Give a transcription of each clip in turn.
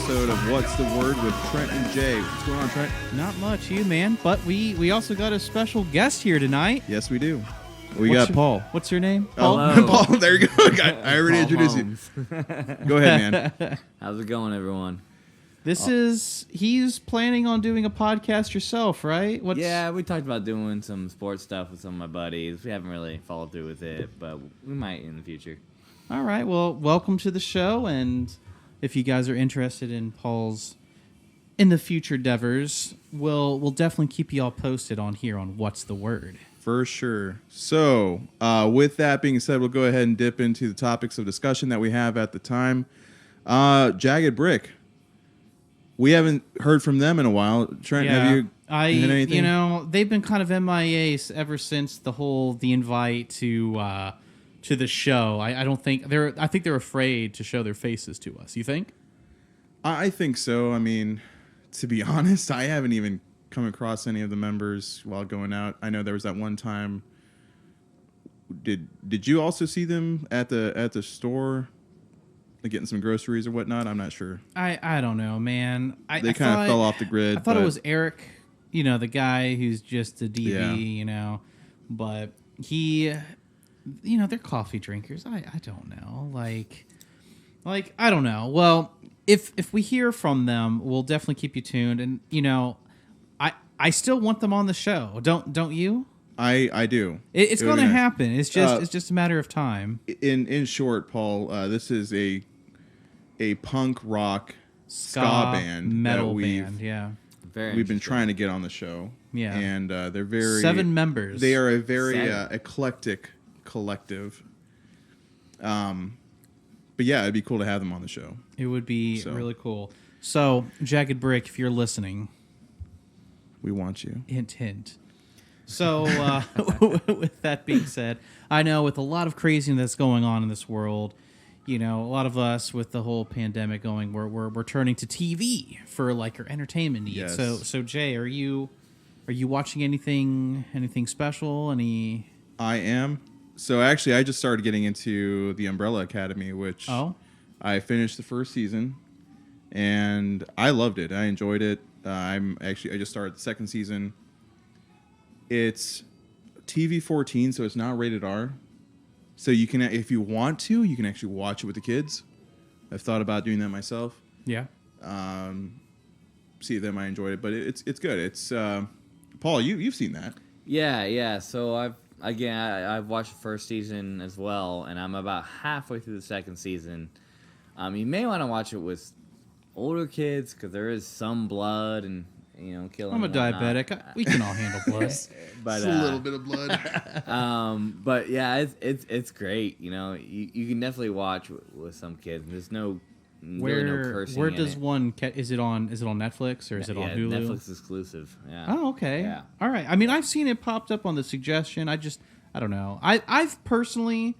episode of What's the Word with Trent and Jay. What's going on, Trent? Not much, you man. But we also got a special guest here tonight. Yes, we do. We got Paul. What's your name? Paul. Hello. Paul. There you go. I already introduced you. Go ahead, man. How's it going, everyone? He's planning on doing a podcast yourself, right? Yeah, we talked about doing some sports stuff with some of my buddies. We haven't really followed through with it, but we might in the future. All right. Well, welcome to the show, and if you guys are interested in Paul's in the future endeavors, we'll definitely keep you all posted on here on What's the Word. For sure. So, with that being said, we'll go ahead and dip into the topics of discussion that we have at the time. Jagged Brick. We haven't heard from them in a while. Trent, have you had anything? You know, they've been kind of MIA ever since the invite to the show. I think they're afraid to show their faces to us. You think? I think so. I mean, to be honest, I haven't even come across any of the members while going out. I know there was that one time. Did you also see them at the store, like getting some groceries or whatnot? I'm not sure. I don't know, man. They kind of fell off the grid. I thought it was Eric, the guy who's just a DB, Yeah. but he, they're coffee drinkers. I don't know. Like I don't know. Well, if we hear from them, we'll definitely keep you tuned. And I still want them on the show. Don't you? I do. It's going to happen. It's just a matter of time. In short, Paul, this is a punk rock ska band, metal band. Yeah, we've been trying to get on the show. Yeah, and they're very 7 members. They are a very eclectic collective. But yeah, it'd be cool to have them on the show. It would be really cool. So, Jagged Brick, if you're listening, we want you. Hint, hint. So, with that being said, I know with a lot of craziness that's going on in this world, a lot of us with the whole pandemic going, we're turning to TV for like our entertainment needs. Yes. So Jay, are you watching anything special? I am. So actually, I just started getting into the Umbrella Academy, which I finished the first season, and I loved it. I enjoyed it. I just started the second season. It's TV 14, so it's not rated R. So you can, if you want to, you can actually watch it with the kids. I've thought about doing that myself. Yeah. See if they might enjoy it, but it's good. It's Paul, you've seen that. Yeah. So I've watched the first season as well, and I'm about halfway through the second season. You may want to watch it with older kids because there is some blood and killing. I'm a diabetic. We can all handle blood. But just a little bit of blood. But yeah, it's great. You can definitely watch with some kids. There's no cursing. Where does one? Is it on Netflix or is it on Hulu? Netflix exclusive. Yeah. Oh, okay. Yeah. All right. I mean, I've seen it popped up on the suggestion. I don't know. I've personally,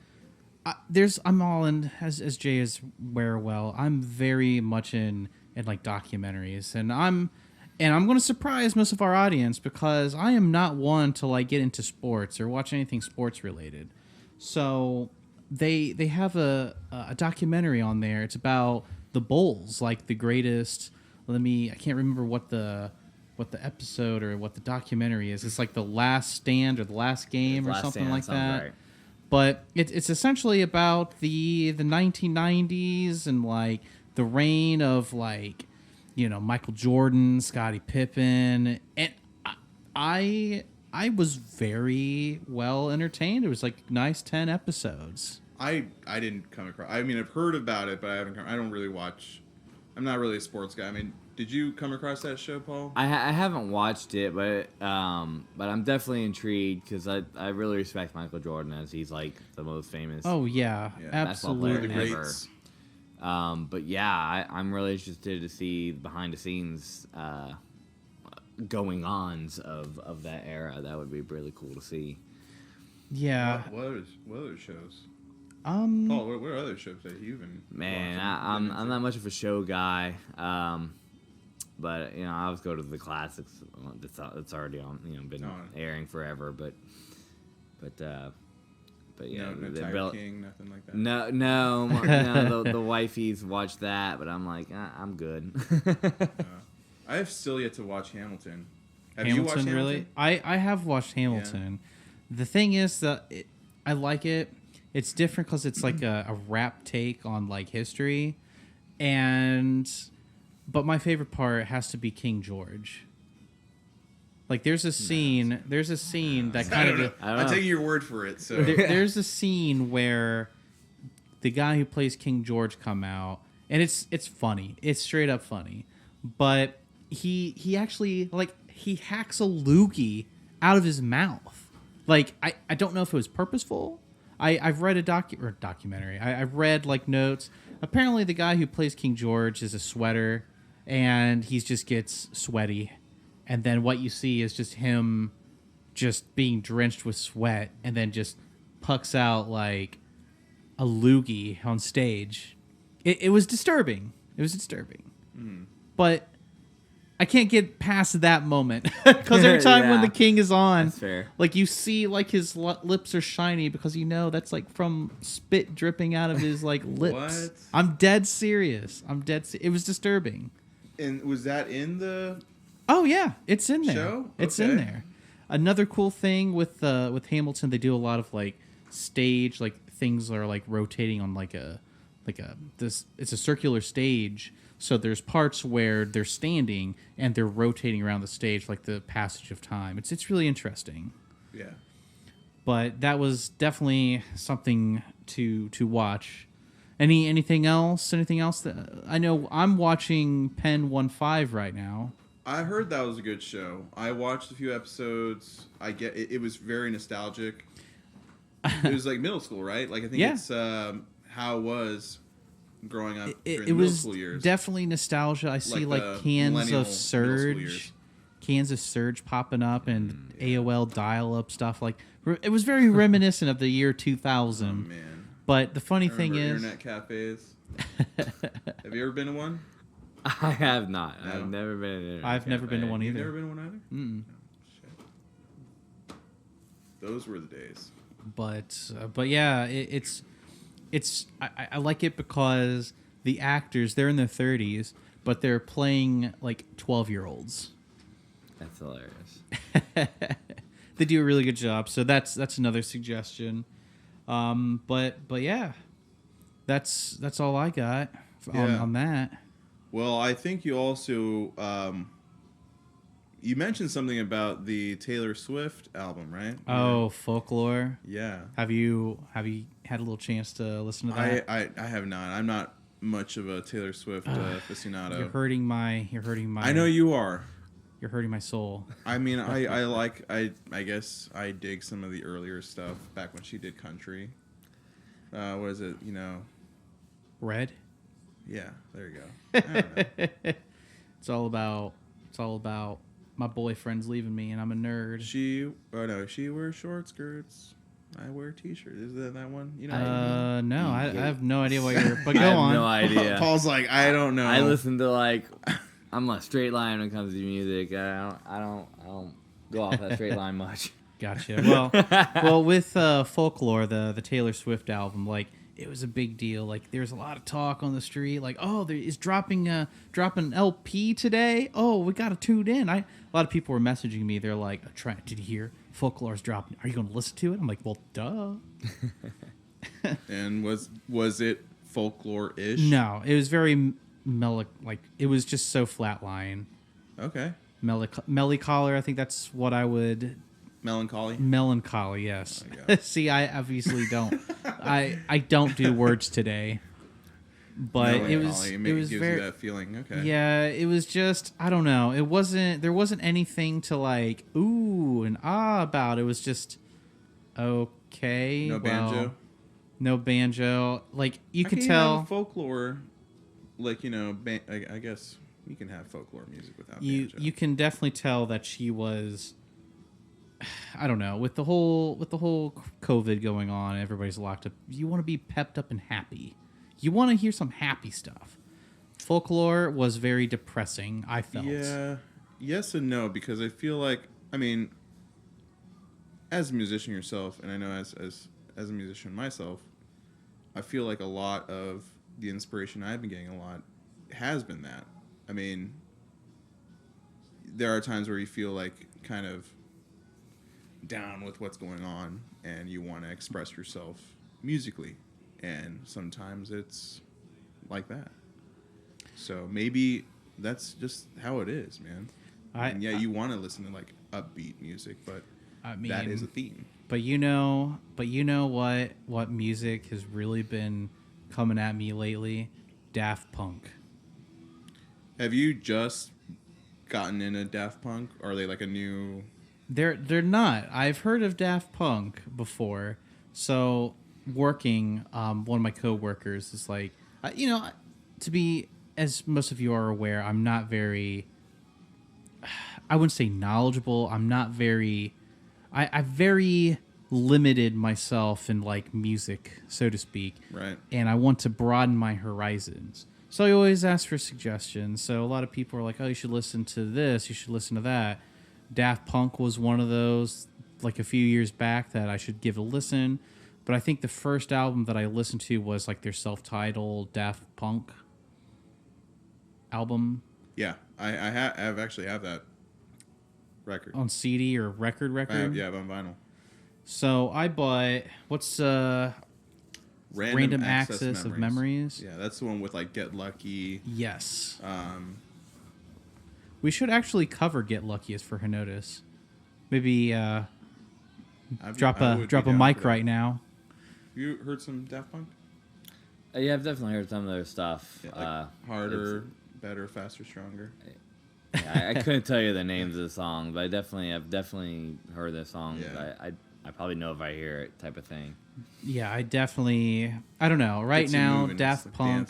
I'm all in, as Jay is aware well. I'm very much in like documentaries, and I'm going to surprise most of our audience because I am not one to like get into sports or watch anything sports related. So they have a documentary on there. It's about the Bulls, like the greatest. I can't remember what the episode or what the documentary is. It's like the Last Stand or the Last Game or something like that. Right. But it's essentially about the 1990s and like the reign of like Michael Jordan, Scottie Pippen, and I was very well entertained. It was like nice 10 episodes. I didn't come across. I mean, I've heard about it, but I don't really watch. I'm not really a sports guy. I mean, did you come across that show, Paul? I haven't watched it, but I'm definitely intrigued because I really respect Michael Jordan as he's like the most famous. Oh yeah. Absolutely. The greats. But yeah, I'm really interested to see behind the scenes going-ons of that era. That would be really cool to see. Yeah. What other shows? Paul, what other shows that you've been? Man, I'm not much of a show guy. But I always go to the classics. That's already on. Been airing forever. But But yeah, no the Tiger King, nothing like that. No, the wifeys watch that, but I'm like, I'm good. I have still yet to watch Hamilton. Have Hamilton, you watched Hamilton? really? I have watched Hamilton. Yeah. The thing is that I like it. It's different because it's like a rap take on like history, but my favorite part has to be King George. Like there's a scene that kind of I'm taking your word for it. So there's a scene where the guy who plays King George come out, and it's funny. It's straight up funny, but he actually like he hacks a loogie out of his mouth. Like I don't know if it was purposeful. I've read a documentary. I've read like notes. Apparently, the guy who plays King George is a sweater, and he just gets sweaty. And then what you see is just him just being drenched with sweat and then just pucks out like a loogie on stage. It was disturbing. It was disturbing. Mm. But I can't get past that moment because every time when the king is on, that's fair. Like you see like his lips are shiny because that's like from spit dripping out of his like lips. What? I'm dead serious. It was disturbing. And was that in the... Oh yeah, it's in there. Show? It's in there. Another cool thing with Hamilton, they do a lot of like stage like things that are like rotating on it's a circular stage. So there's parts where they're standing and they're rotating around the stage like the passage of time. It's really interesting. Yeah. But that was definitely something to watch. Anything else? Anything else that I know? I'm watching Pen 1-5 right now. I heard that was a good show. I watched a few episodes. I get it. It was very nostalgic. It was like middle school, right? Like I think it's how it was growing up during the middle school years. Definitely nostalgia. I see like cans of Surge popping up and AOL dial-up stuff. Like it was very reminiscent of the year 2000. Oh man! But the funny thing is, internet cafes. Have you ever been to one? I have not. No. I've never been in I've never been to one either. You've never been to one either? Mm-mm. Oh, shit. Those were the days. But yeah, it's I like it because the actors, they're in their 30s, but they're playing like 12-year-olds. That's hilarious. They do a really good job. So that's another suggestion. But yeah, that's all I got on that. Well, I think you also you mentioned something about the Taylor Swift album, right? Oh, Folklore. Yeah. Have you had a little chance to listen to that? I have not. I'm not much of a Taylor Swift aficionado. You're hurting my. I know you are. You're hurting my soul. I mean, I guess I dig some of the earlier stuff back when she did country. What is it? Red. Yeah, there you go. I don't know. It's all about my boyfriend's leaving me and I'm a nerd. She wears short skirts. I wear t-shirts. Is that one? No, I have no idea what you're. But go on. No idea. Paul's like, I don't know. I listen to I'm a straight line when it comes to music. I don't go off that straight line much. Gotcha. Well, with Folklore, the Taylor Swift album, like. It was a big deal. Like there's a lot of talk on the street. Like, oh, there is dropping LP today. Oh, we got to tune in. A lot of people were messaging me. They're like, Trent, did you hear Folklore's dropping? Are you going to listen to it? I'm like, well, duh. And was it folklore-ish? No, it was very like it was just so flatline. Okay. Melancholy. I think that's what I would. Melancholy, yes. See, I obviously don't. I don't do words today. But it was gives very, you that feeling. Okay. Yeah, it was just I don't know. There wasn't anything to like ooh and ah about. It was just okay. No banjo. Like you could tell folklore. Like I guess you can have folklore music without banjo. You can definitely tell that she was. I don't know, with the whole COVID going on, everybody's locked up. You want to be pepped up and happy. You want to hear some happy stuff. Folklore was very depressing, I felt. Yeah. Yes and no, because I feel like, I mean, as a musician yourself, and I know as as a musician myself, I feel like a lot of the inspiration I've been getting a lot has been that. I mean, there are times where you feel like kind of down with what's going on and you want to express yourself musically, and sometimes it's like that. So maybe that's just how it is, man. And yeah, you want to listen to like upbeat music, but I mean, that is a theme. But you know what music has really been coming at me lately? Daft Punk. Have you just gotten into Daft Punk? Or are they like a new? They're not. I've heard of Daft Punk before. So working, one of my coworkers is like, to be, as most of you are aware, I'm not very. I wouldn't say knowledgeable. I'm not very. I very limited myself in like music, so to speak. Right. And I want to broaden my horizons. So I always ask for suggestions. So a lot of people are like, oh, you should listen to this, you should listen to that. Daft Punk was one of those, like a few years back, that I should give a listen. But I think the first album that I listened to was like their self-titled Daft Punk album. Yeah, I've actually have that record. On CD or record? Yeah, on vinyl. So I bought, what's Random Access of Memories. Yeah, that's the one with like Get Lucky. Yes. We should actually cover Get Lucky as for Henotis. Maybe drop a mic right now. You heard some Daft Punk? Yeah, I've definitely heard some of their stuff. Yeah, like Harder, Better, Faster, Stronger. Yeah, I couldn't tell you the names of the song, but I've definitely heard the song. Yeah. I probably know if I hear it, type of thing. Yeah, I don't know. Right now, Daft Punk.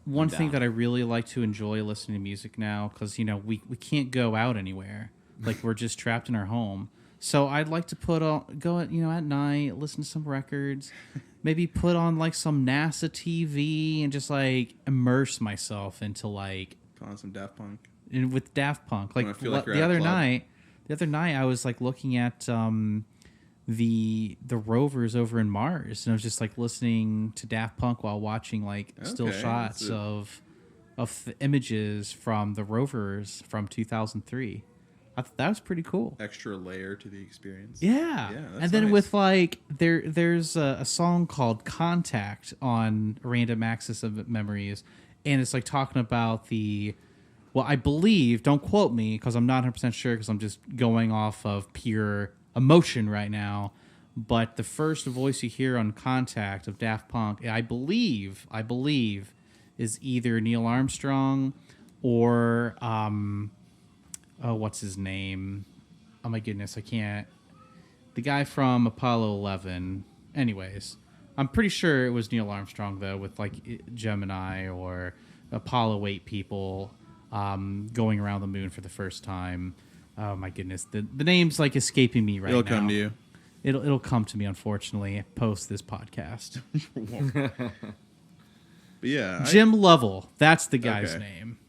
One thing that I really like to enjoy listening to music now, because we can't go out anywhere, like we're just trapped in our home. So I'd like to go at night, listen to some records, maybe put on like some NASA TV and just like immerse myself into like put on some Daft Punk. And with Daft Punk, like the other night I was like looking at the rovers over in Mars, and I was just like listening to Daft Punk while watching like still shots of images from the rovers from 2003. I thought that was pretty cool. Extra layer to the experience. Yeah, and then nice. With like there's a song called Contact on Random Access of Memories, and it's like talking about I believe, don't quote me because I'm not 100% sure because I'm just going off of pure emotion right now, but the first voice you hear on Contact of Daft Punk, I believe is either Neil Armstrong or what's his name? Oh my goodness, I can't. The guy from Apollo 11. Anyways, I'm pretty sure it was Neil Armstrong though, with like Gemini or Apollo 8 people going around the moon for the first time. Oh my goodness, the name's like escaping me right now. It'll come to you. It'll come to me, unfortunately, post this podcast. But yeah, Jim Lovell, that's the guy's name.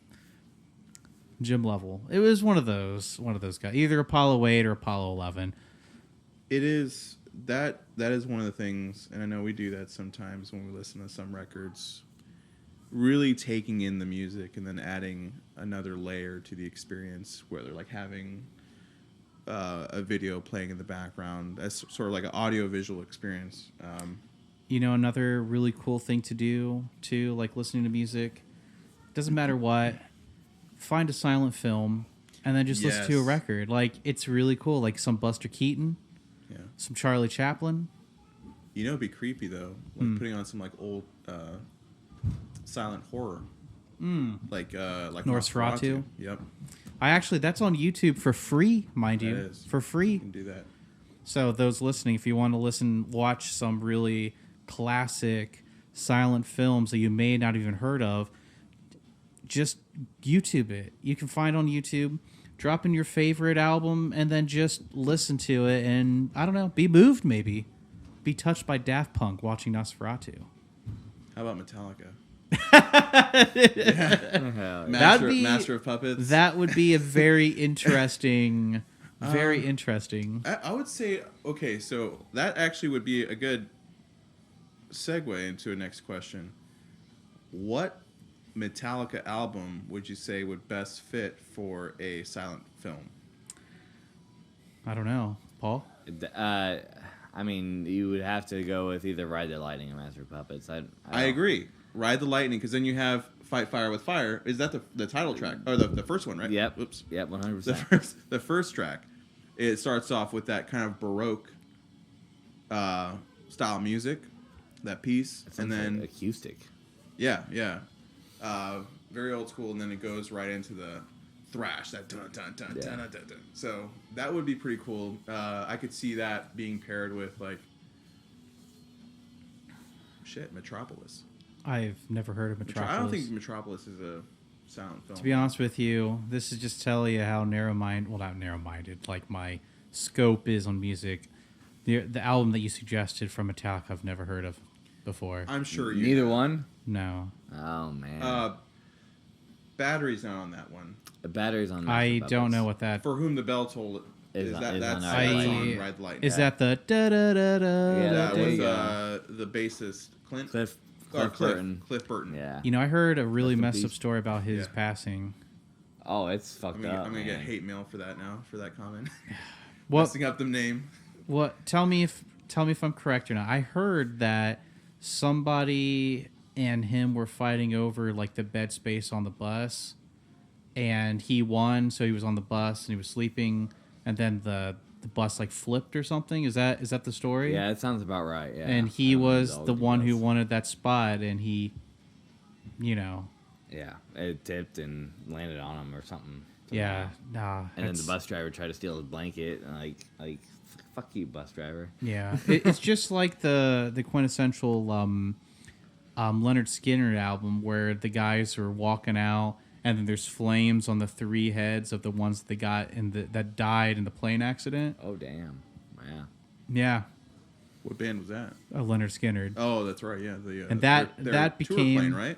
Jim Lovell. It was one of those guys, either Apollo 8 or Apollo 11. It is that is one of the things, and I know we do that sometimes when we listen to some records. Really taking in the music and then adding another layer to the experience, where they're like having a video playing in the background. That's sort of like an audio-visual experience. Another really cool thing to do too, like listening to music. Doesn't matter what. Find a silent film and then just listen to a record. Like it's really cool. Like some Buster Keaton, some Charlie Chaplin. It'd be creepy though, like putting on some like old. Silent horror, like Nosferatu. Yep. That's on YouTube for free, mind you. It is. For free. You can do that. So those listening, if you want to watch some really classic silent films that you may not even heard of, just YouTube it. You can find on YouTube. Drop in your favorite album and then just listen to it, and I don't know, be moved maybe, be touched by Daft Punk watching Nosferatu. How about Metallica? Master of Puppets. That would be a very interesting Very interesting. I would say, okay, so that actually would be a good segue into a next question. What Metallica album would you say would best fit for a silent film? I don't know. Paul? I mean, you would have to go with either Ride the Lightning or Master of Puppets. I agree. Ride the Lightning, because then you have Fight Fire with Fire. Is that the title track? Or the first one, right? Yep. Oops. Yep, 100%. The first track. It starts off with that kind of Baroque style music, that piece. And then... Like acoustic. Yeah. Very old school, and then it goes right into the thrash, that dun dun dun dun dun dun. So that would be pretty cool. I could see that being paired with like Metropolis. I've never heard of Metropolis. I don't think Metropolis is a silent film. To be honest with you, this is just telling you how not narrow-minded, like my scope is on music. The album that you suggested from Metallica, I've never heard of before. I'm sure you. Neither one? No. Oh, man. Battery's not on that one. The battery's on I don't know what that... For Whom the Bell Tolled That's on Ride the Lightning. Is that the da-da-da-da? Yeah, that was the bassist, Cliff Burton. Cliff Burton. Yeah. You know, I heard a really messed up story about his passing. Oh, it's fucked up. I'm gonna get hate mail for that now, for that comment. What? Messing up the name. What? Tell me if I'm correct or not. I heard that somebody and him were fighting over like the bed space on the bus, and he won, so he was on the bus and he was sleeping, and then the bus like flipped or something. Is that the story? Yeah, it sounds about right. Yeah. And he was the one who wanted that spot, and he, you know. Yeah, it tipped and landed on him or something. Yeah, nah. And then the bus driver tried to steal his blanket, and like, fuck you, bus driver. Yeah, it's just like the quintessential Leonard Skinner album where the guys are walking out, and then there's flames on the three heads of the ones that they got that died in the plane accident. Oh damn! Yeah. Yeah. What band was that? Leonard Skinner. Oh, that's right. Yeah, and that became tour plane, right?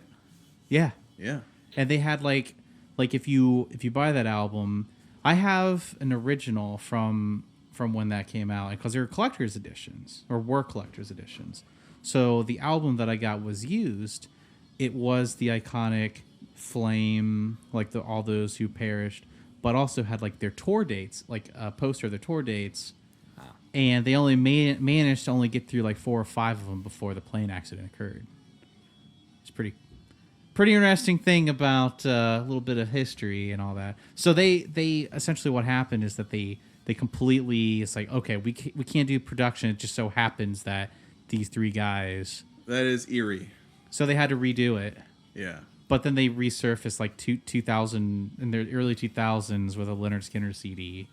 Yeah. Yeah. And they had like if you buy that album, I have an original from when that came out, because they were collector's editions or were collector's editions. So the album that I got was used. It was the iconic Flame, like all those who perished, but also had like their tour dates, like a poster of their tour dates. Wow. And they only managed to only get through like 4 or 5 of them before the plane accident occurred. It's pretty interesting thing about a little bit of history and all that. So they essentially, what happened is that they completely, it's like, okay, we can't do production. It just so happens that these 3 guys. That is eerie. So they had to redo it. Yeah. But then they resurfaced like 2000 in their early 2000s with a Leonard Skinner CD.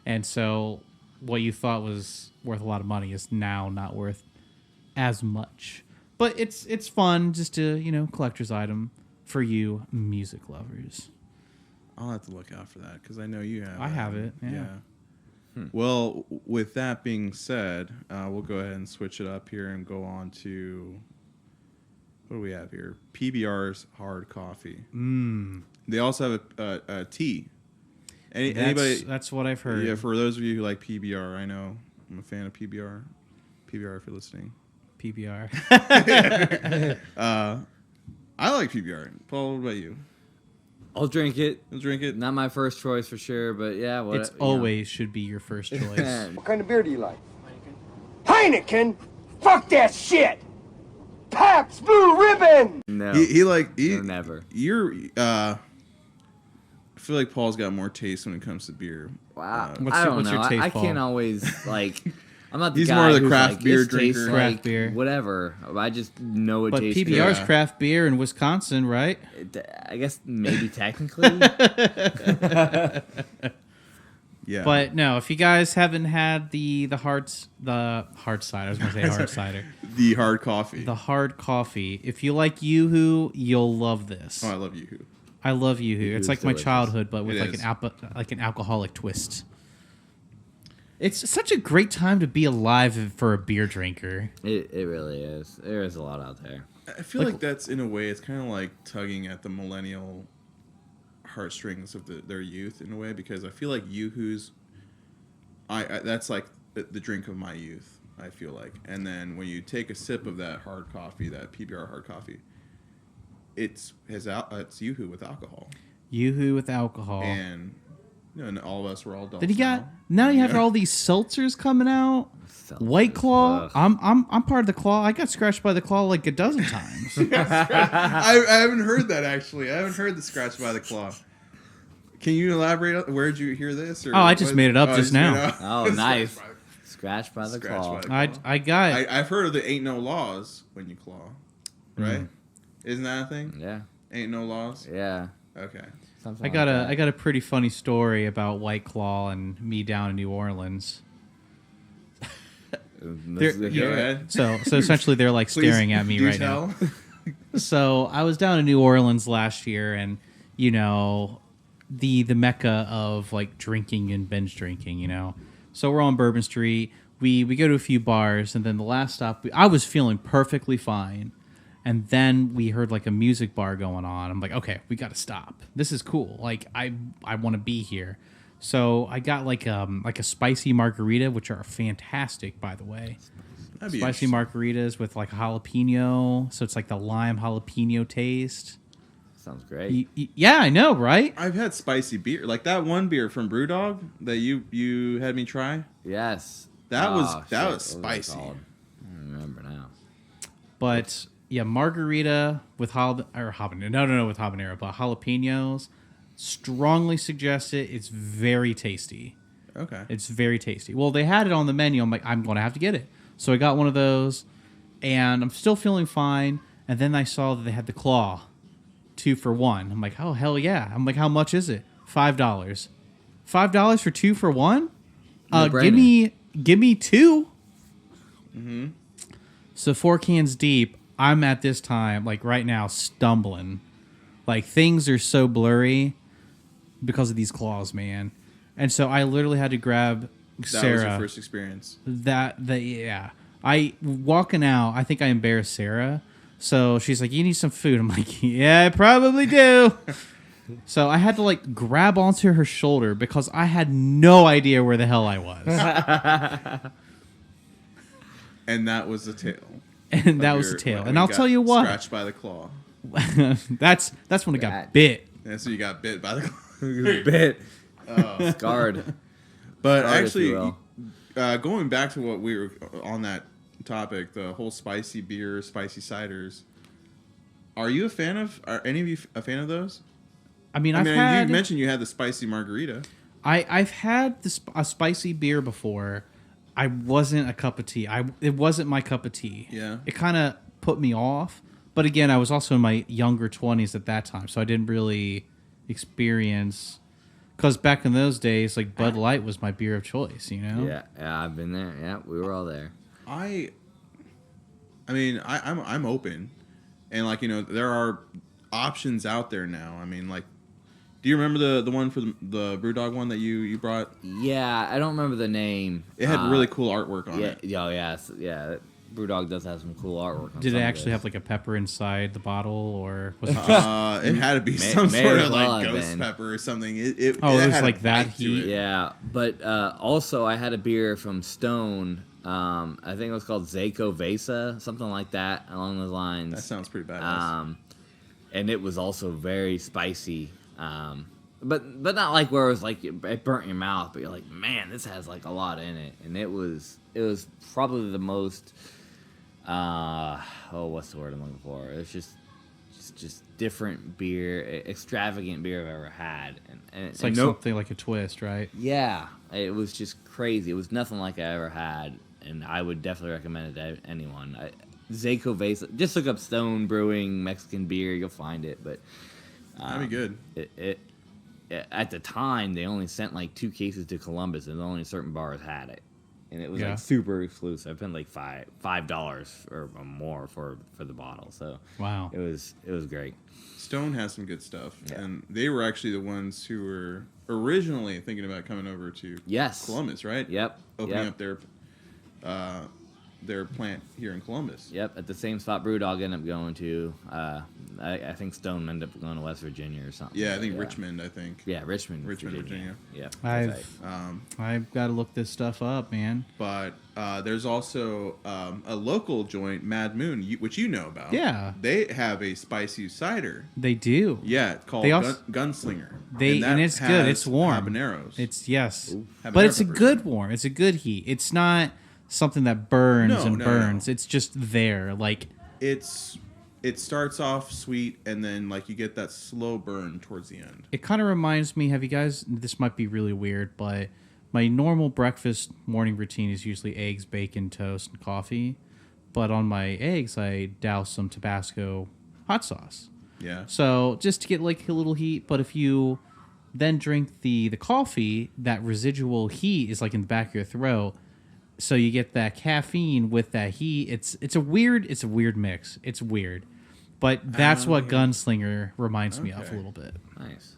And so what you thought was worth a lot of money is now not worth as much. But it's fun just to, collector's item for you music lovers. I'll have to look out for that because I know you have. I have it. Yeah. Well, with that being said, we'll go ahead and switch it up here and go on to, what do we have here? PBR's hard coffee. They also have a tea. Anybody? That's what I've heard. Yeah, for those of you who like PBR, I know I'm a fan of PBR. PBR, if you're listening. PBR. I like PBR. Paul, what about you? I'll drink it. I'll drink it. Not my first choice for sure, but yeah. It's always should be your first choice. What kind of beer do you like? Heineken? Fuck that shit! Pabst Blue Ribbon! No. Never. You're, I feel like Paul's got more taste when it comes to beer. Wow. I don't know. Your taste, I can't always, I'm not the He's guy more of the who's craft like, beer this drinker. tastes Craft like beer. Whatever. I just know it but tastes PBR's good. craft beer in Wisconsin, right? I guess maybe technically. Yeah. But no, if you guys haven't had the hard cider, I was going to say hard cider. The hard coffee. The hard coffee. If you like Yoo-Hoo, you'll love this. Oh, I love Yoo-Hoo. I love Yoo-Hoo. It's like delicious. my childhood, but with It like an alcoholic twist. It's such a great time to be alive for a beer drinker. It really is. There is a lot out there. I feel like that's, in a way, it's kind of like tugging at the millennial heartstrings of their youth, in a way, because I feel like Yoo-Hoo's that's like the drink of my youth, I feel like. And then when you take a sip of that hard coffee, that PBR hard coffee, it's Yoo-hoo with alcohol. Yoo-hoo with alcohol. And and all of us were all adults. Then you got now you have all these seltzers coming out. White Claw. Ugh. I'm part of the Claw. I got scratched by the Claw like a dozen times. I haven't heard that actually. I haven't heard the scratch by the claw. Can you elaborate? Where did you hear this? Or I just made it up just now. Oh, nice. Scratch by the claw. I got it. I've heard of the ain't no laws when you claw, right? Isn't that a thing? Yeah. Ain't no laws. Yeah. Okay. I got a pretty funny story about White Claw and me down in New Orleans. Go ahead. So essentially they're like staring at me right now. So I was down in New Orleans last year, and the mecca of like drinking and binge drinking, So we're on Bourbon Street. We go to a few bars, and then the last stop, I was feeling perfectly fine. And then we heard like a music bar going on. I'm like, okay, we got to stop. This is cool. Like I want to be here. So I got like a spicy margarita, which are fantastic, by the way. Spicy margaritas with like jalapeno. So it's like the lime jalapeno taste. Sounds great. Yeah, I know, right? I've had spicy beer, like that one beer from Brewdog that you had me try. Yes. That was spicy. I don't remember now. But yeah, margarita with habanero, with habanero, but jalapenos. Strongly suggest it. It's very tasty. Okay. It's very tasty. Well, they had it on the menu. I'm like, I'm going to have to get it. So I got one of those, and I'm still feeling fine. And then I saw that they had the Claw, 2 for $1. I'm like, oh, hell yeah. I'm like, how much is it? $5. $5 for 2 for $1? Give me 2. Mm-hmm. So 4 cans deep. I'm at this time, like right now, stumbling. Like things are so blurry because of these claws, man. And so I literally had to grab Sarah. That was your first experience. Yeah. I walking out, I think I embarrassed Sarah. So she's like, "You need some food." I'm like, "Yeah, I probably do." So I had to like grab onto her shoulder because I had no idea where the hell I was. And that was the tale. And that was the tale. And I'll tell you what. Scratched by the claw. that's when I got bit. That's when you got bit by the claw. Bit. Scarred. But Scarred, actually, going back to what we were on that topic, the whole spicy beer, spicy ciders. Are you a fan of? Are any of you a fan of those? I mean, you mentioned you had the spicy margarita. I've had a spicy beer before. I wasn't a cup of tea. It wasn't my cup of tea. Yeah. It kind of put me off. But again, I was also in my younger 20s at that time, so I didn't really experience. Because back in those days, like Bud Light was my beer of choice, Yeah, I've been there. Yeah, we were all there. I mean, I'm open, and like there are options out there now. I mean, like, do you remember the one for the BrewDog one that you brought? Yeah, I don't remember the name. It had really cool artwork on it. Yeah. BrewDog does have some cool artwork. Did it actually have like a pepper inside the bottle, or was it just? It had to be some sort of like ghost pepper or something. It was like that heat. Yeah, but also I had a beer from Stone. I think it was called Zako Vesa, something like that, along those lines. That sounds pretty badass. And it was also very spicy. But not like where it was like it burnt your mouth, but you're like, man, this has like a lot in it, and it was probably the most. What's the word I'm looking for? It's just different beer, extravagant beer I've ever had, and it's like something like a twist, right? Yeah, it was just crazy. It was nothing like I ever had, and I would definitely recommend it to anyone. Zako Vesa, just look up Stone Brewing Mexican beer, you'll find it. But that'd be good. It at the time they only sent like 2 cases to Columbus, and only certain bars had it. And it was like super exclusive. I spent like $5 or more for the bottle. So wow, it was great. Stone has some good stuff, and they were actually the ones who were originally thinking about coming over to Columbus, right? Yep. Opening up their their plant here in Columbus. Yep, at the same spot Brewdog ended up going to. I think Stone ended up going to West Virginia or something. Yeah, I think Richmond. I think. Yeah, Richmond, Virginia. Yeah, I've got to look this stuff up, man. But there's also a local joint, Mad Moon, which you know about. Yeah, they have a spicy cider. They do. Yeah, it's called Gunslinger. And it's good. It's warm. Habaneros. It's yes, Habanero but it's a peppers. good warm. It's a good heat. It's not something that burns burns. It's just there, like it starts off sweet and then like you get that slow burn towards the end. It kind of reminds me. Have you guys? This might be really weird, but my normal breakfast morning routine is usually eggs, bacon, toast, and coffee. But on my eggs, I douse some Tabasco hot sauce. Yeah. So just to get like a little heat. But if you then drink the coffee, that residual heat is like in the back of your throat. So you get that caffeine with that heat. It's a weird mix. It's weird. But that's what Gunslinger reminds me of a little bit. nice.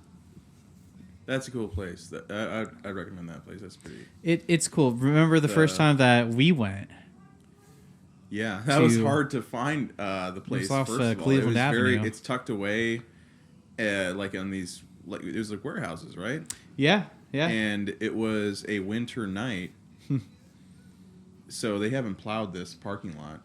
That's a cool place. I'd recommend that place. That's pretty. It's cool. Remember the first time that we went? Yeah, that was hard to find the place. off, first of all. Cleveland Avenue. It's tucked away, like on these like it was like warehouses, right? Yeah. And it was a winter night, so they haven't plowed this parking lot,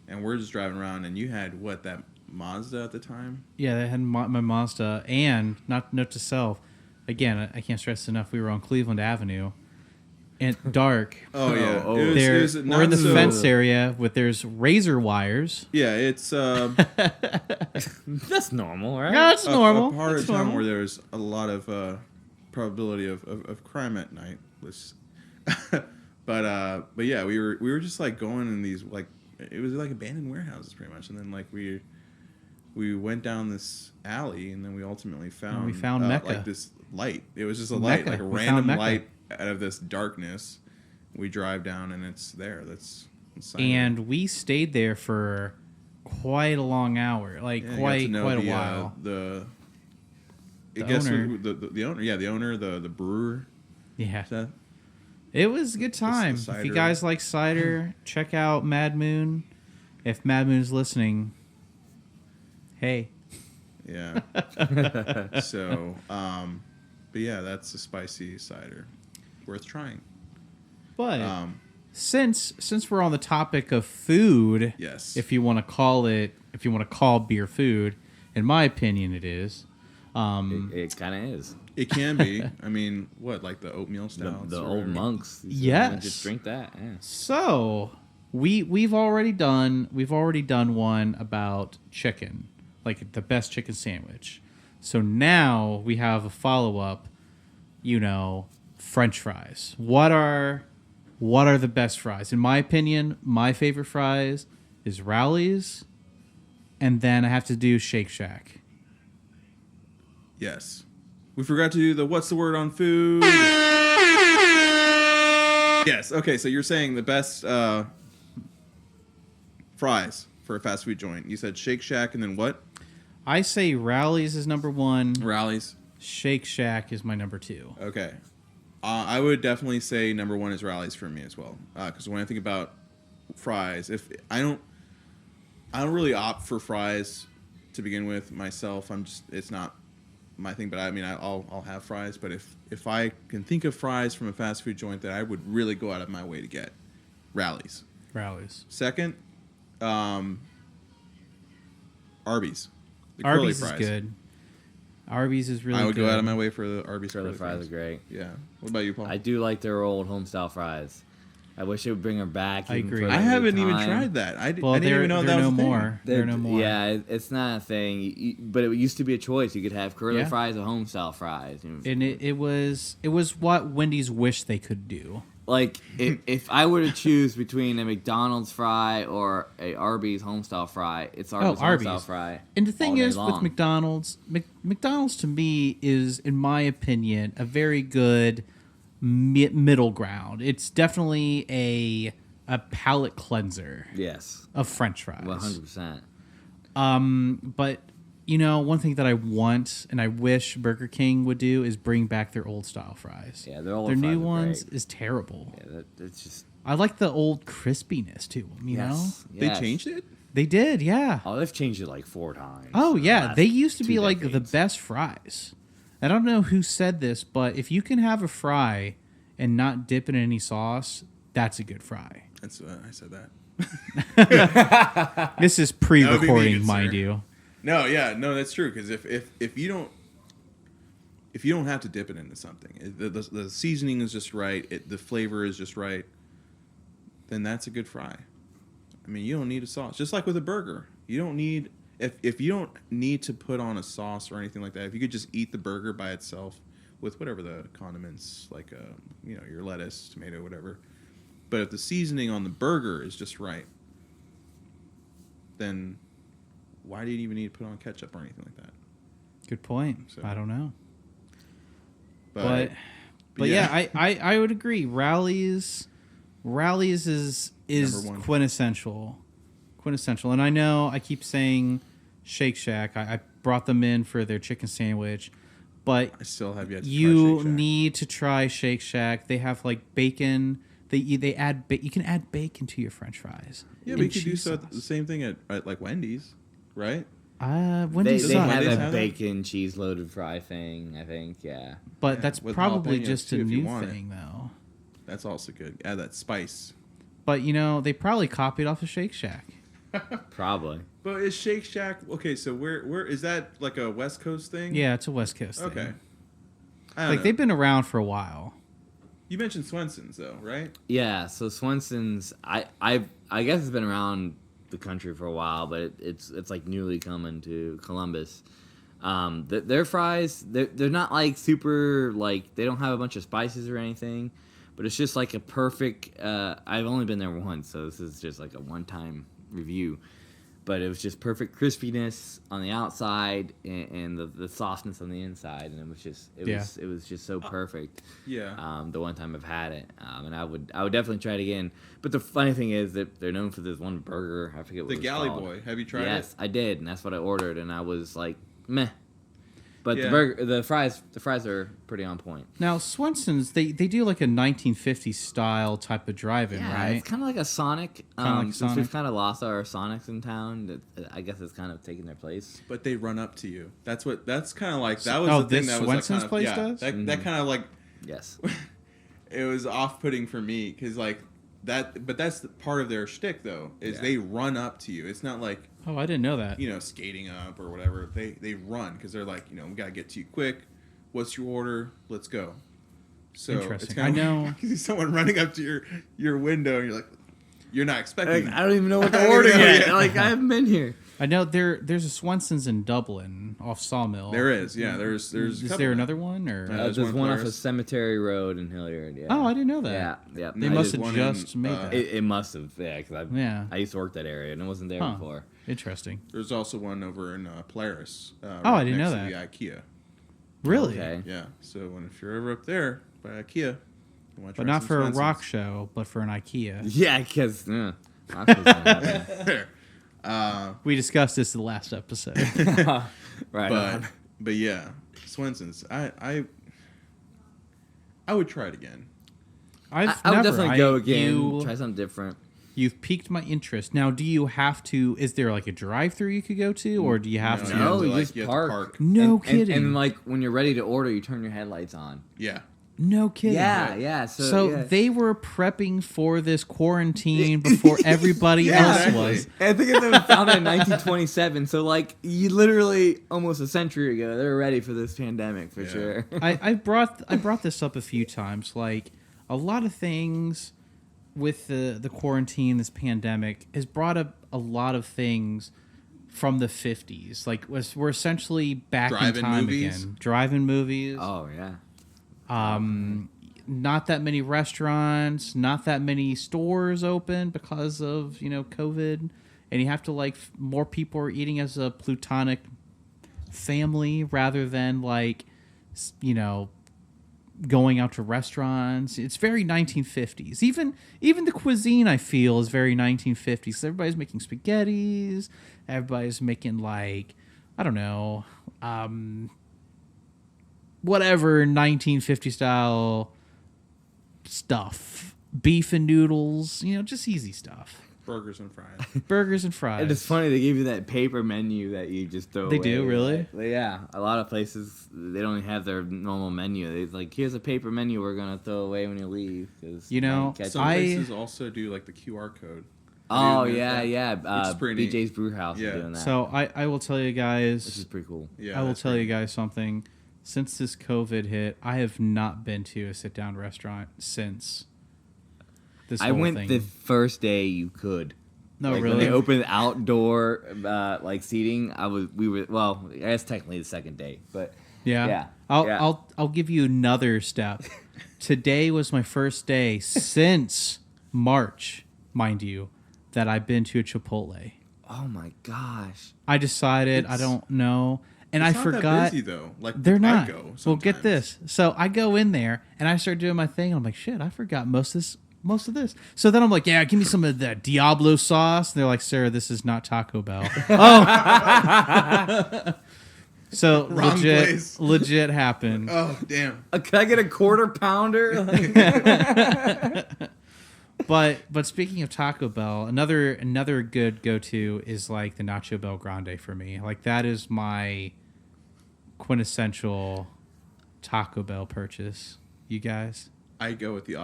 and we're just driving around. And you had that Mazda at the time? Yeah, they had my Mazda, and note to self. Again, I can't stress enough. We were on Cleveland Avenue, and dark. Oh yeah, We're in the fence area with there's razor wires. Yeah, it's That's normal, right? Yeah, it's normal. A part it's of town normal. where there's a lot of probability of crime at night. But yeah, we were just like going in these like it was like abandoned warehouses pretty much, and then like we went down this alley, and then we ultimately found Mecca. like this light. It was just a light, Mecca. like a We random found light out of this darkness. We drive down, and it's there. That's and we stayed there for quite a long hour, quite a while. The owner, the brewer. Yeah. It was a good time. If you guys like cider, check out Mad Moon. If Mad Moon's listening, hey. Yeah. So, but yeah, that's a spicy cider, worth trying. But since we're on the topic of food, yes, if you want to call beer food, in my opinion, it is. It kind of is. It can be. I mean, what, like the oatmeal stouts? The old monks. Yes. Just drink that. Yeah. So we've already done one about chicken, like the best chicken sandwich. So now we have a follow-up, French fries. What are the best fries? In my opinion, my favorite fries is Rowley's, and then I have to do Shake Shack. Yes. We forgot to do the what's the word on food? Yes. Okay, so you're saying the best fries for a fast food joint. You said Shake Shack and then what? I say Rowley's is number one. Rowley's. Shake Shack is my number two. Okay. I would definitely say number one is Rowley's for me as well. Because when I think about fries, if I don't really opt for fries to begin with myself. It's not my thing, but I mean, I'll have fries. But if I can think of fries from a fast food joint that I would really go out of my way to get, Rowley's. Second, Arby's. The curly Arby's fries. is good. Arby's is really good. I would go out of my way for the Arby's Curly fries are great. Yeah. What about you, Paul? I do like their old home style fries. I wish they would bring her back. I agree. For I haven't even tried that. I didn't even know that was a thing. They're no more. Yeah, it's not a thing. But it used to be a choice. You could have curly fries or home style fries. And it was what Wendy's wished they could do. Like if I were to choose between a McDonald's fry or a Arby's home style fry, it's Arby's home style fry. And the thing is long. with McDonald's, McDonald's to me is, in my opinion, a very good middle ground. It's definitely a palate cleanser. Yes. Of French fries. 100%. But one thing that I want and I wish Burger King would do is bring back their old style fries. Yeah, their new fries are ones great. is terrible. Yeah, it's just I like the old crispiness to them, you know? They changed it? They did, yeah. Oh, they've changed it like 4 times. Oh, yeah. They used to be 2 like the decades. best fries. I don't know who said this, but if you can have a fry and not dip it in any sauce, that's a good fry. That's I said that. This is pre-recording, mind you. No, that's true. Because if you don't have to dip it into something, the seasoning is just right, the flavor is just right, then that's a good fry. I mean, you don't need a sauce. Just like with a burger, you don't need if you don't need to put on a sauce or anything like that. If you could just eat the burger by itself with whatever the condiments, like your lettuce, tomato, whatever. But if the seasoning on the burger is just right, then why do you even need to put on ketchup or anything like that? Good point. So- I don't know. But yeah, I would agree. Rallies is Number one. quintessential. And I know I keep saying Shake Shack. I brought them in for their chicken sandwich, but I still have yet to try you Shake Shack. need to try Shake Shack. They have like bacon. They add you can add bacon to your French fries. Yeah, and but you could do cheese so sauce. the same thing at like Wendy's, right? Wendy's They sucks. have Wendy's a have that? bacon cheese loaded fry thing, I think. Yeah. But Yeah, that's with probably jalapenos, just too, a if you new want it. thing, though. That's also good. Add that spice. But they probably copied off of Shake Shack. Probably. But is Shake Shack okay? So where is that like a West Coast thing? Yeah, it's a West Coast thing. Okay. I don't Like know. they've been around for a while. You mentioned Swenson's though, right? Yeah, so Swenson's I guess it's been around the country for a while, but it's like newly coming to Columbus. Their fries, they're not like super, like they don't have a bunch of spices or anything, but it's just like a perfect. I've only been there once, so this is just like a one-time review. But it was just perfect crispiness on the outside and the softness on the inside, and it was just so perfect. Yeah. The one time I've had it, and I would definitely try it again. But the funny thing is that they're known for this one burger. I forget what The it's Galley called. Boy. Have you tried Yes, it? I did, and that's what I ordered, and I was like, meh. But Yeah. the fries are pretty on point. Now Swenson's, they do like a 1950s style type of drive-in, Yeah, right? it's kind of like a Sonic. Kinda like Since Sonic. we've kind of lost our Sonics in town, I guess it's kind of taking their place. But they run up to you. That's kind of like that was Oh, the thing this that was like Swenson's kind of, place yeah, does? That kind of like Yes. it was off-putting for me because like that. But that's part of their shtick though is they run up to you. It's not like Oh, I didn't know that. skating up or whatever. They run because they're like we gotta get to you quick. What's your order? Let's go. So Interesting. It's kind I know. you see someone running up to your window and you're like you're not expecting. I don't even know what I to don't order even know yet. yet. Like I haven't been here. I know there's a Swenson's in Dublin off Sawmill. There is, yeah. There's. a Is couple there now. another one or? There's There's one one off Polaris. of Cemetery Road in Hilliard. Yeah. Oh, I didn't know that. Yeah. They I must did have one in, just made that. It must have, yeah, because I used to work that area and it wasn't there Huh. before. Interesting. There's also one over in Polaris. I didn't know next that. to the IKEA. Really? Okay. Yeah. So if you're ever up there by IKEA, you wanna try But not some for a Swenson's. rock show, but for an IKEA. Yeah, because There. We discussed this in the last episode. right. But yeah, Swenson's. I would try it again. I would never. definitely go again. You, Try something different. you've piqued my interest. Now, do you have to? Is there like a drive-through you could go to, or do you have No, to? you have No, to, you like, just you have to park. No And- kidding. And like when you're ready to order, you turn your headlights on. Yeah. No kidding. Yeah. So yeah. they were prepping for this quarantine before everybody Yeah, else exactly. was. I think it was founded in 1927. So like you literally almost a century ago, they were ready for this pandemic for Yeah. sure. I brought this up a few times. Like a lot of things with the quarantine, this pandemic has brought up a lot of things from the 50s. Like we're essentially back in Drive-in time movies? again. Drive-in movies. Oh yeah. Not that many restaurants, not that many stores open because of COVID, and you have to more people are eating as a plutonic family rather than going out to restaurants. It's very 1950s. Even the cuisine I feel is very 1950s. Everybody's making spaghettis. Everybody's making I don't know, whatever 1950 style stuff. beef and noodles, just easy stuff. Burgers and fries. Burgers and fries. And it's funny, they give you that paper menu that you just throw away. They do, really? Yeah. A lot of places, they don't have their normal menu. They're like, here's a paper menu we're going to throw away when you leave. Some places also do like the QR code. Oh, yeah. BJ's Brewhouse is doing that. So I will tell you guys. This is pretty cool. Yeah, I will tell you guys something. Since this COVID hit, I have not been to a sit-down restaurant since this whole thing. I went the first day you could. No, like, really? When they opened outdoor seating, I guess technically the second day, but yeah. I'll give you another step. Today was my first day since March, mind you, that I've been to a Chipotle. Oh my gosh! I decided I don't know, and I forgot. That busy though. Like they're not. Sometimes. Well, get this. So I go in there and I start doing my thing. And I'm like, shit, I forgot most of this. So then I'm like, yeah, give me some of that Diablo sauce. And they're like, sir, this is not Taco Bell. Oh. So legit happened. Oh, damn. Can I get a quarter pounder? But speaking of Taco Bell, another good go-to is like the Nacho Bell Grande for me. Like that is my quintessential Taco Bell purchase. You guys? I go with the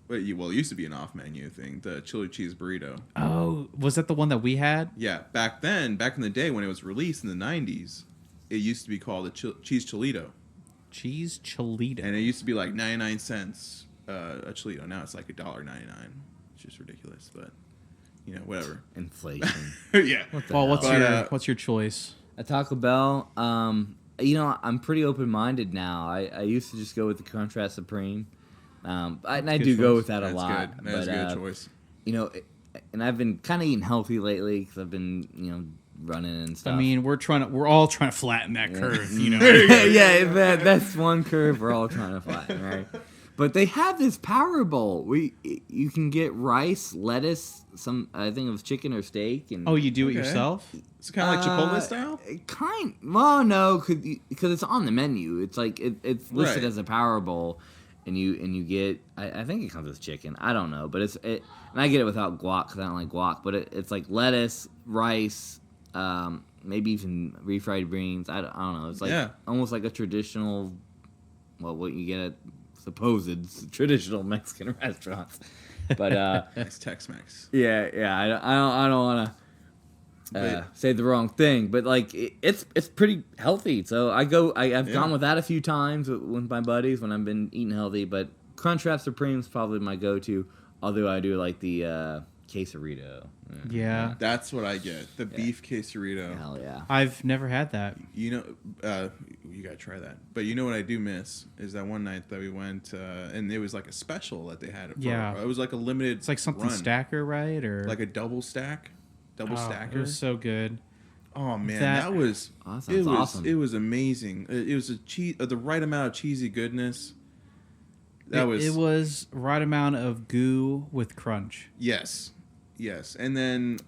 it used to be an off-menu thing, the chili cheese burrito. Oh, was that the one that we had? Yeah, back in the day when it was released in the 90s, it used to be called a cheese chilito. Cheese chilito. And it used to be like 99 cents a chilito. Now it's like $1.99. It's just ridiculous, but whatever. Inflation. Yeah. What's your choice? At Taco Bell, I'm pretty open-minded now. I used to just go with the Crunchwrap Supreme. I do go with that a lot. That's a good choice. And I've been kind of eating healthy lately because I've been, running and stuff. I mean, we're all trying to flatten that curve, Yeah, that's one curve we're all trying to flatten, right? But they have this Power Bowl. You can get rice, lettuce, I think it was chicken or steak. And you do it yourself? It's kind of like Chipotle style? Well, no, because it's on the menu. It's like it's listed as a Power Bowl. And you get, I think it comes with chicken. I don't know, but and I get it without guac because I don't like guac. But it's like lettuce, rice, maybe even refried beans. I don't know. It's like almost like a traditional, what you get at supposed traditional Mexican restaurants. But it's Tex-Mex. Yeah. I don't want to say the wrong thing, but like it's pretty healthy. So I've gone with that a few times with my buddies when I've been eating healthy. But Crunchwrap Supreme is probably my go-to. Although I do like the quesarito. Yeah, that's what I get. The beef quesarito. Hell yeah! I've never had that. You gotta try that. But what I do miss is that one night that we went, and it was like a special that they had. It was like a limited. It's like something stacker, right? Or like a double stacker. It was so good. Oh man, that was awesome. It was amazing. It was the right amount of cheesy goodness. It was right amount of goo with crunch. Yes, and then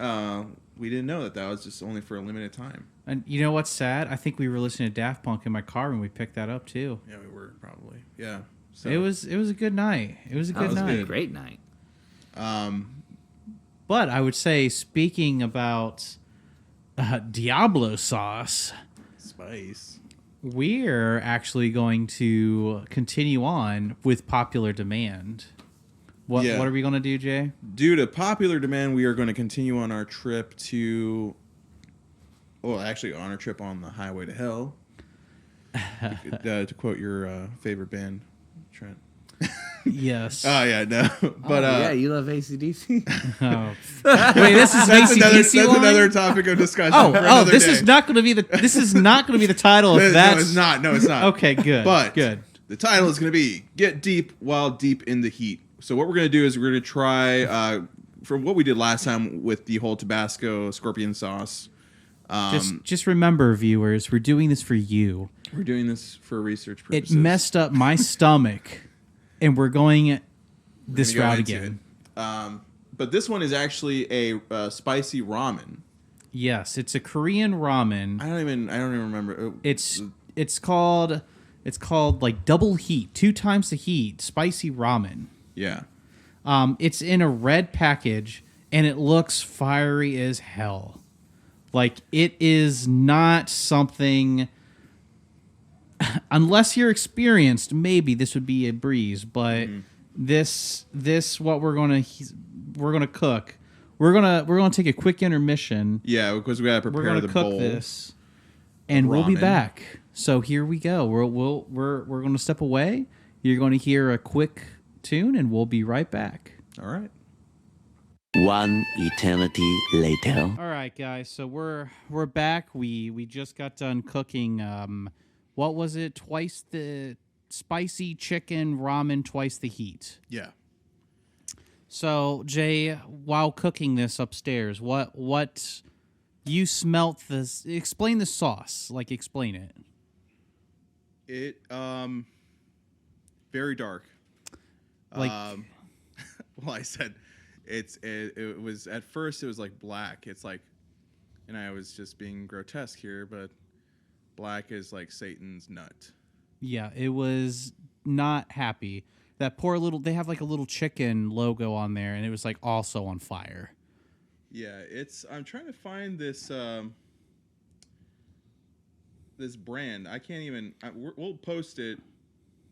we didn't know that was just only for a limited time. And you know what's sad? I think we were listening to Daft Punk in my car when we picked that up too. Yeah, we were probably. Yeah, so it was a good night. It was a good night. It was a great night. But I would say, speaking about Diablo sauce, spice, we're actually going to continue on with popular demand. What are we going to do, Jay? Due to popular demand, we are going to continue on our trip on our trip on the highway to hell. To quote your favorite band, Trent. Yes. Oh yeah, no. But you love AC/DC. Oh. Wait, this is that's another topic of discussion. This is not going to be the title. No, it's not. Okay, good. But good. The title is going to be "Get Deep While Deep in the Heat." So what we're going to do is we're going to try from what we did last time with the whole Tabasco scorpion sauce. Just remember, viewers, we're doing this for you. We're doing this for research purposes. It messed up my stomach, and we're going this route again. But this one is actually a spicy ramen. Yes, it's a Korean ramen. I don't even remember. It's called like double heat, 2 times the heat, spicy ramen. Yeah. It's in a red package, and it looks fiery as hell. Like, it is not something... Unless you're experienced, maybe this would be a breeze. But this what we're gonna cook. We're gonna take a quick intermission. Yeah, because we gotta prepare the bowl. We're gonna cook this, and we'll be back. So here we go. We're gonna step away. You're gonna hear a quick tune, and we'll be right back. All right. One eternity later. All right, guys. So we're back. We just got done cooking. What was it? Twice the spicy chicken ramen, twice the heat. Yeah. So Jay, while cooking this upstairs, what you smelt this? Explain the sauce. Like, explain it. It very dark. Like, well, I said it was at first it was like black. It's like, and I was just being grotesque here, but black is like Satan's nut. Yeah, it was not happy. That poor little, they have like a little chicken logo on there, and it was like also on fire. Yeah, I'm trying to find this this brand. I can't even. We'll post it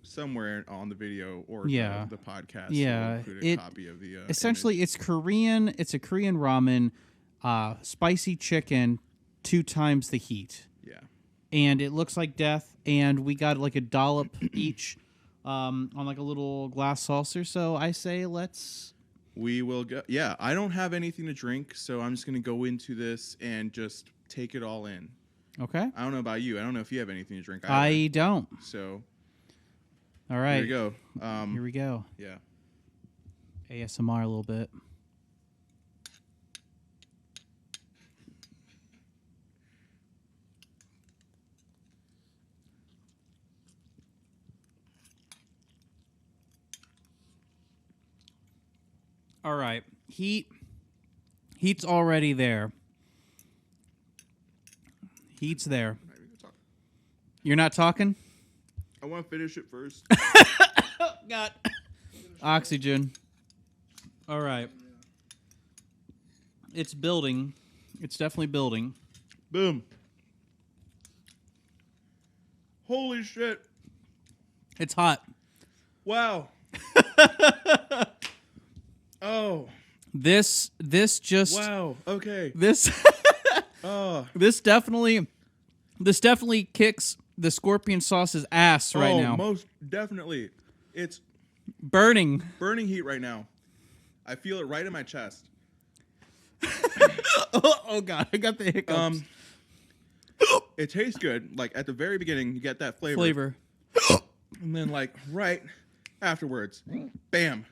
somewhere on the video or the podcast. Yeah, we'll include a copy of the. Essentially, image. it's Korean. It's a Korean ramen, spicy chicken, 2 times the heat. Yeah. And it looks like death. And we got like a dollop each, on like a little glass saucer. So I say We will go. Yeah, I don't have anything to drink, so I'm just gonna go into this and just take it all in. Okay. I don't know about you. I don't know if you have anything to drink either. I don't. So. All right. Here we go. Here we go. Yeah. ASMR a little bit. All right. Heat's already there. Heat's there. You're not talking? I want to finish it first. Got oxygen. All right. It's building. It's definitely building. Boom. Holy shit. It's hot. Wow. Oh. This just Wow. Okay. this Oh. this definitely kicks the scorpion sauce's ass right now. Most definitely. It's Burning. burning heat right now. I feel it right in my chest. Oh god, I got the hiccups. It tastes good. Like at the very beginning, you get that flavor. And then like right afterwards, bam.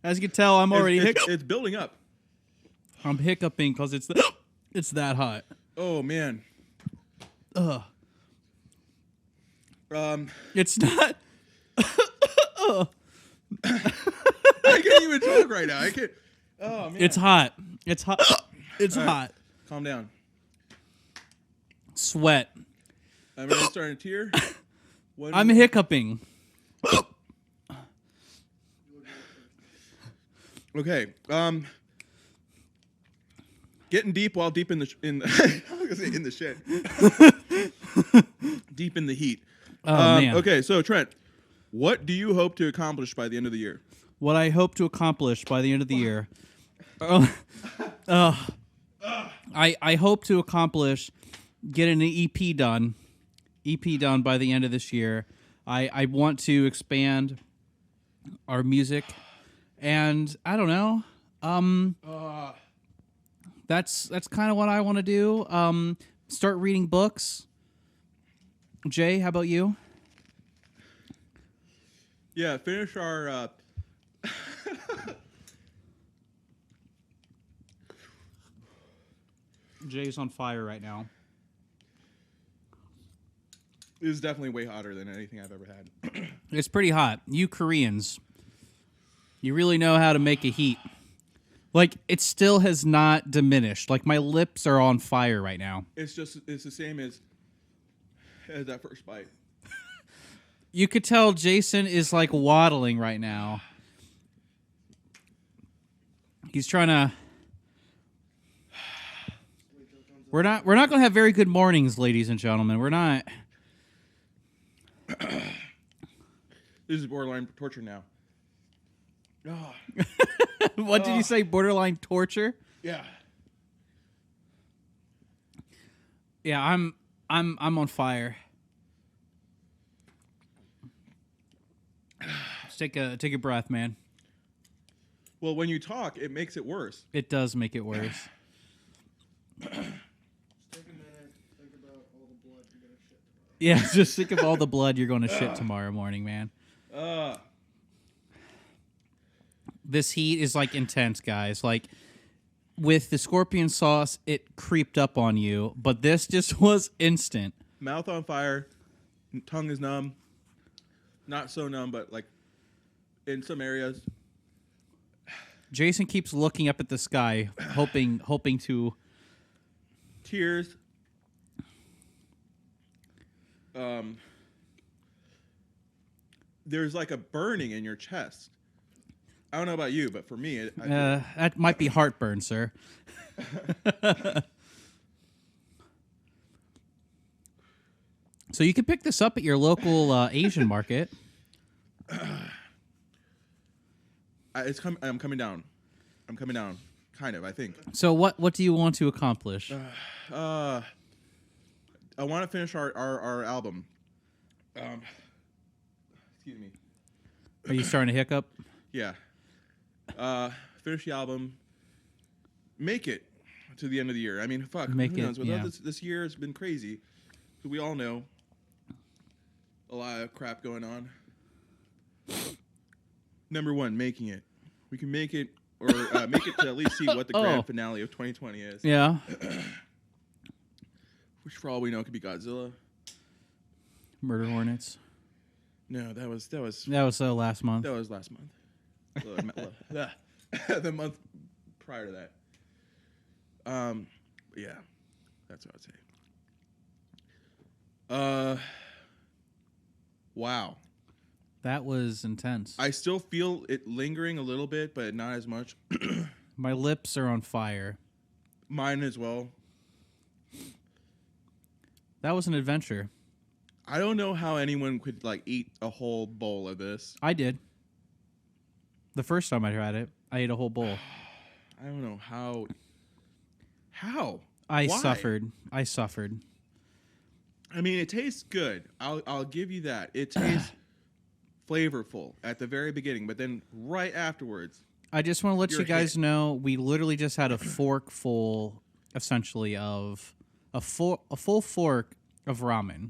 As you can tell, I'm already It's building up. I'm hiccuping because it's that hot. Oh man. Ugh. I It's not. can't even talk right now. I can't. Oh man. It's hot. It's hot. It's All right. hot. Calm down. Sweat. I'm really starting to tear. I'm hiccuping. Okay. Getting deep while deep in the I was gonna say in the shit. Deep in the heat. Oh man. Okay, so Trent, what do you hope to accomplish by the end of the year? What I hope to accomplish by the end of the year. I hope to accomplish getting an EP done. EP done by the end of this year. I want to expand our music, and I don't know. That's kind of what I want to do. Start reading books. Jay, how about you? Yeah, finish our Jay's on fire right now. This is definitely way hotter than anything I've ever had. It's pretty hot. You Koreans, you really know how to make a heat. Like, it still has not diminished. Like, my lips are on fire right now. It's the same as that first bite. You could tell Jason is like waddling right now. He's trying to. We're not going to have very good mornings, ladies and gentlemen. We're not. This is borderline torture now. Oh. What did you say? Borderline torture? Yeah. Yeah, I'm on fire. Just take a breath, man. Well, when you talk, it makes it worse. It does make it worse. Take a minute. Think about all the blood you're gonna shit tomorrow. Yeah, just think of all the blood you're going to shit tomorrow morning, man. This heat is like intense, guys. Like with the scorpion sauce, it creeped up on you, but this just was instant. Mouth on fire, tongue is numb. Not so numb, but like in some areas. Jason keeps looking up at the sky, hoping to. Tears. There's like a burning in your chest. I don't know about you, but for me, That might be heartburn, sir. So you can pick this up at your local Asian market. I'm coming down. I'm coming down, kind of, I think. So what do you want to accomplish? I want to finish our album. Excuse me. Are you starting to hiccup? Yeah. Finish the album. Make it to the end of the year. I mean, fuck. Make who it, knows? yeah. This year has been crazy. We all know a lot of crap going on. Number one, making it. We can make it, or make it to at least see what the grand finale of 2020 is. Yeah. Which, for all we know, could be Godzilla. Murder Hornets. No, that was Last month. that was last month. The month prior to that. Yeah, that's what I'd say. Wow. That was intense. I still feel it lingering a little bit, but not as much. My lips are on fire. Mine as well. That was an adventure. I don't know how anyone could like eat a whole bowl of this. I did. The first time I tried it, I ate a whole bowl. I don't know how. How? I Why? suffered. I mean, it tastes good. I'll give you that. It tastes flavorful at the very beginning, but then right afterwards. I just want to let You're you guys hit. know we literally just had a fork full, essentially, of a full fork of ramen.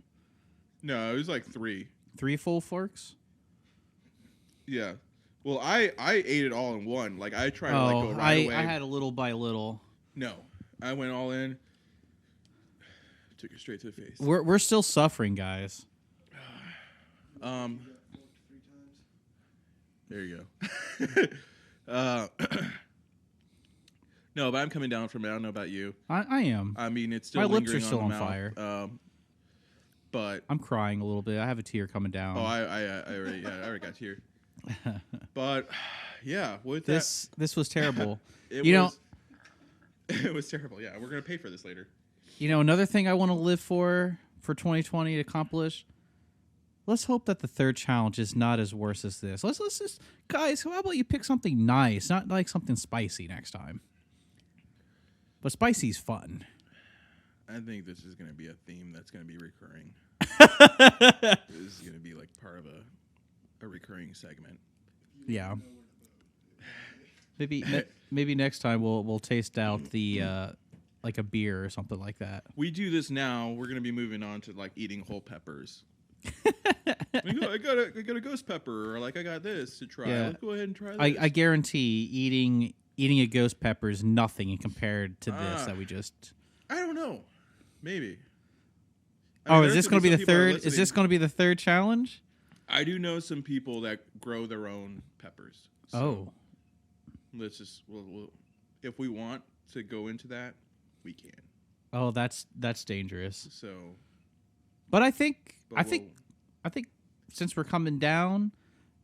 No, it was like 3. 3 full forks? Yeah. Well, I ate it all in one. Like I tried to like go right away. I had a little by little. No, I went all in. Took it straight to the face. We're still suffering, guys. There you go. No, but I'm coming down from it. I don't know about you. I am. I mean, it's still My lips are lingering still on on the mouth. fire. But I'm crying a little bit. I have a tear coming down. I already got here. But yeah, with this was terrible. it was terrible. Yeah, we're gonna pay for this later. You know, another thing I want to live for 2020 to accomplish. Let's hope that the third challenge is not as worse as this. Let's just, guys. How about you pick something nice, not like something spicy next time. But spicy's fun. I think this is gonna be a theme that's gonna be recurring. This is gonna be like part of a recurring segment. Yeah. Maybe next time we'll taste out the like a beer or something like that. We do this now. We're gonna be moving on to like eating whole peppers. I got a ghost pepper, or like I got this to try. Yeah. Let's go ahead and try this. I guarantee eating a ghost pepper is nothing compared to this that we just. I don't know. Maybe. Is this going to be the third? Is this going to be the third challenge? I do know some people that grow their own peppers. So let's just we'll if we want to go into that, we can. Oh, that's dangerous. So, but I think since we're coming down,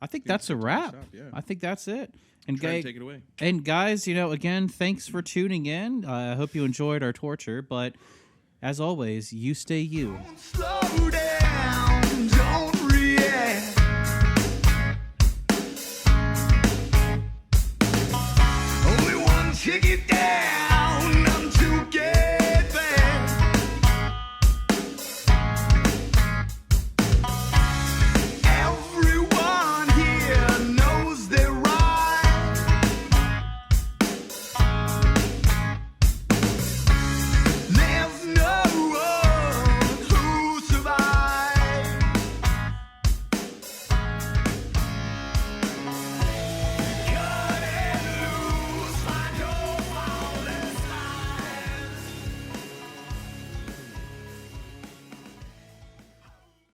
I think that's a wrap. Yeah. I think that's it. And Trent, take it away. And guys, again, thanks for tuning in. I hope you enjoyed our torture, but as always, you stay you. Slow down, don't